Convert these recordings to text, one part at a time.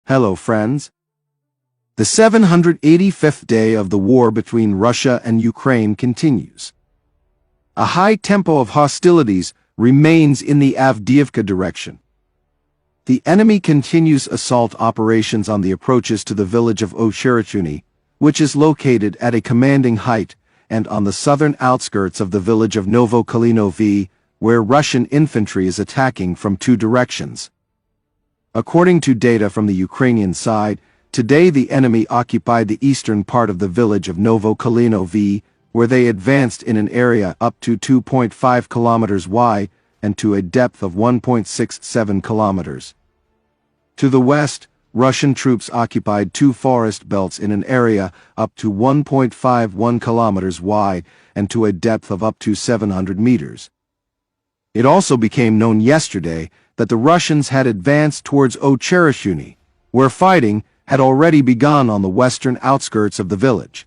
Hello, friends. The 785th day of the war between Russia and Ukraine continues. A high tempo of hostilities remains in the Avdiivka direction. The enemy continues assault operations on the approaches to the village of Ocherechny, which is located at a commanding height, and on the southern outskirts of the village of Novokalinovi, where Russian infantry is attacking from two directions. According to data from the Ukrainian side, today the enemy occupied the eastern part of the village of Novokalinovi, where they advanced in an area up to 2.5 kilometers wide and to a depth of 1.67 kilometers. To the west, Russian troops occupied two forest belts in an area up to 1.51 kilometers wide and to a depth of up to 700 meters. It also became known yesterday that the Russians had advanced towards Ocherechny, where fighting had already begun on the western outskirts of the village.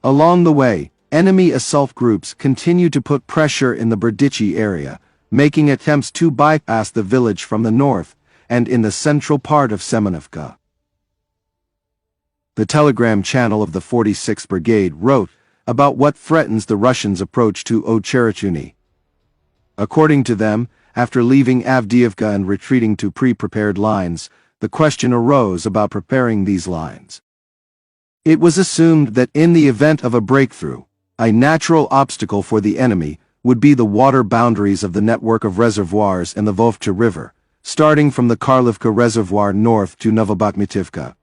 Along the way, enemy assault groups continue to put pressure in the Berdichi area, making attempts to bypass the village from the north and in the central part of Semenivka. The telegram channel of the 46th Brigade wrote about what threatens the Russians' approach to Ocherechny. According to them, after leaving Avdiivka and retreating to pre-prepared lines, the question arose about preparing these lines. It was assumed that in the event of a breakthrough, a natural obstacle for the enemy would be the water boundaries of the network of reservoirs in the Vovcha River, starting from the Karlivka Reservoir north to Novobakhmetivka.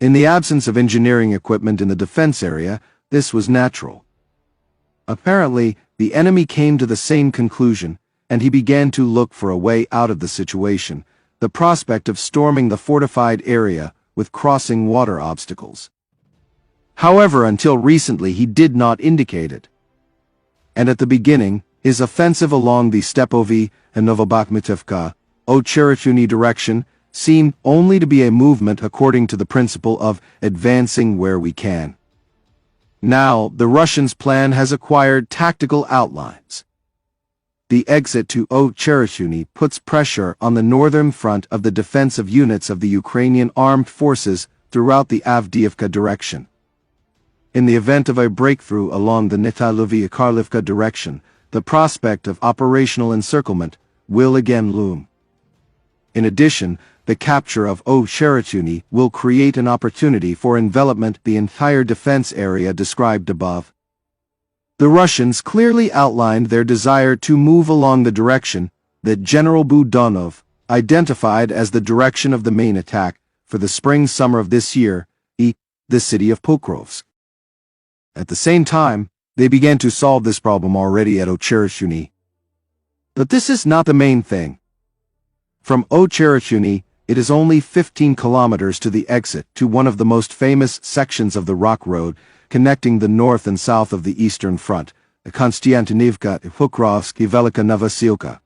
In the absence of engineering equipment in the defense area, this was natural. Apparently, the enemy came to the same conclusion, and he began to look for a way out of the situation, the prospect of storming the fortified area with crossing water obstacles. However, until recently he did not indicate it. And at the beginning, his offensive along the Stepovi and Novobakhmetivka, Ocherechny direction seemed only to be a movement according to the principle of advancing where we can. Now, the Russians' plan has acquired tactical outlines. The exit to Ocherechny puts pressure on the northern front of the defensive units of the Ukrainian armed forces throughout the Avdiivka direction. In the event of a breakthrough along the Netalovia-Karlivka direction, the prospect of operational encirclement will again loom. In addition, the capture of Ocherechny will create an opportunity for envelopment the entire defense area described above. The Russians clearly outlined their desire to move along the direction that General Budonov identified as the direction of the main attack for the spring-summer of this year, the city of Pokrovsk. At the same time, they began to solve this problem already at Ocherechny. But this is not the main thing. From Ocherechny, it is only 15 kilometers to the exit to one of the most famous sections of the Rock Road, connecting the north and south of the Eastern Front, Konstantinivka, Pokrovsk, Velika Novosilka.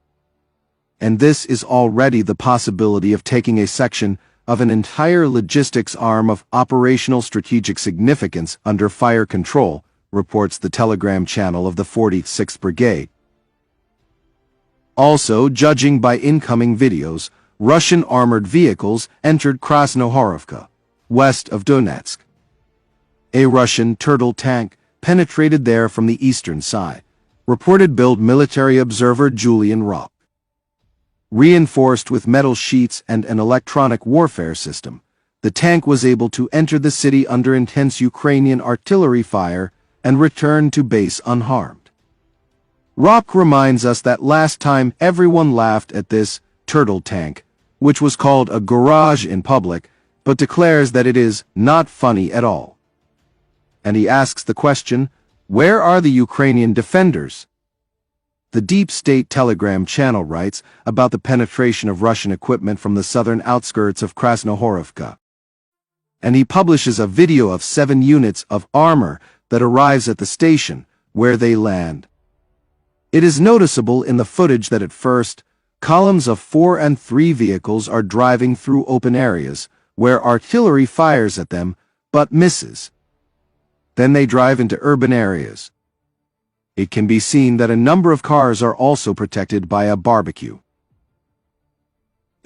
And this is already the possibility of taking a section of an entire logistics arm of operational strategic significance under fire control, reports the telegram channel of the 46th Brigade. Also, judging by incoming videos, Russian armored vehicles entered Krasnohorovka, west of Donetsk. A Russian Turtle tank penetrated there from the eastern side, reported build military observer Julian Rock. Reinforced with metal sheets and an electronic warfare system, the tank was able to enter the city under intense Ukrainian artillery fire and return to base unharmed. Rock reminds us that last time everyone laughed at this Turtle tank, which was called a garage in public, but declares that it is not funny at all. And he asks the question, where are the Ukrainian defenders? The Deep State Telegram channel writes about the penetration of Russian equipment from the southern outskirts of Krasnohorovka. And he publishes a video of 7 units of armor that arrives at the station, where they land. It is noticeable in the footage that at first, columns of 4 and 3 vehicles are driving through open areas, where artillery fires at them, but misses. Then they drive into urban areas. It can be seen that a number of cars are also protected by a barbecue.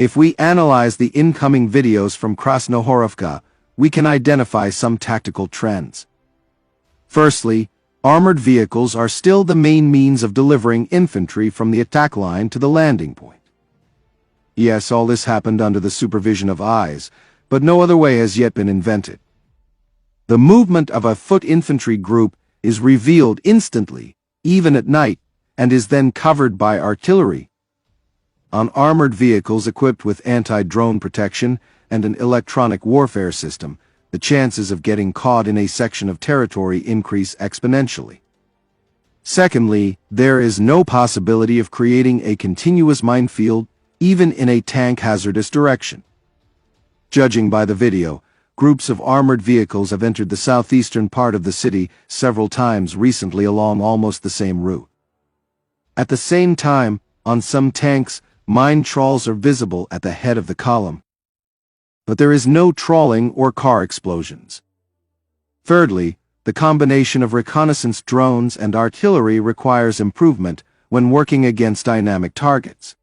If we analyze the incoming videos from Krasnohorovka, we can identify some tactical trends. Firstly, armored vehicles are still the main means of delivering infantry from the attack line to the landing point. Yes, all this happened under the supervision of eyes, but no other way has yet been invented. The movement of a foot infantry group is revealed instantly, even at night, and is then covered by artillery. On armored vehicles equipped with anti-drone protection and an electronic warfare system, the chances of getting caught in a section of territory increase exponentially. Secondly, there is no possibility of creating a continuous minefield, even in a tank-hazardous direction. Judging by the video, groups of armored vehicles have entered the southeastern part of the city several times recently along almost the same route. At the same time, on some tanks, mine trawls are visible at the head of the column. But there is no trawling or car explosions. Thirdly, the combination of reconnaissance drones and artillery requires improvement when working against dynamic targets.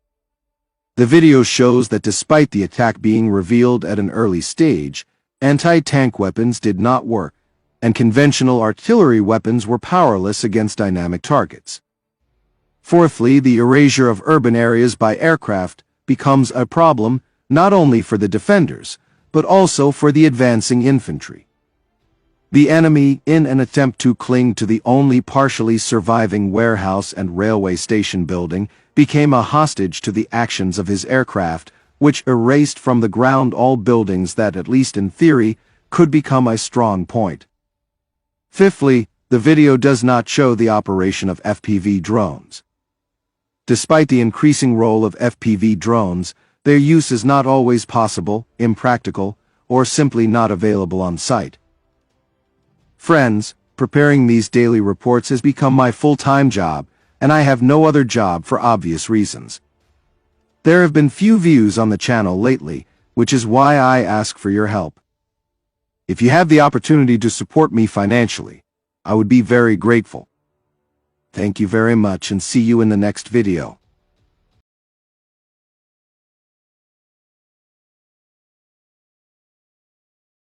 The video shows that despite the attack being revealed at an early stage, anti-tank weapons did not work, and conventional artillery weapons were powerless against dynamic targets. Fourthly, the erasure of urban areas by aircraft becomes a problem not only for the defenders, but also for the advancing infantry. The enemy, in an attempt to cling to the only partially surviving warehouse and railway station building, became a hostage to the actions of his aircraft, which erased from the ground all buildings that, at least in theory, could become a strong point. Fifthly, the video does not show the operation of FPV drones. Despite the increasing role of FPV drones, their use is not always possible, impractical, or simply not available on site. Friends, preparing these daily reports has become my full-time job, and I have no other job for obvious reasons. There have been few views on the channel lately, which is why I ask for your help. If you have the opportunity to support me financially, I would be very grateful. Thank you very much and see you in the next video.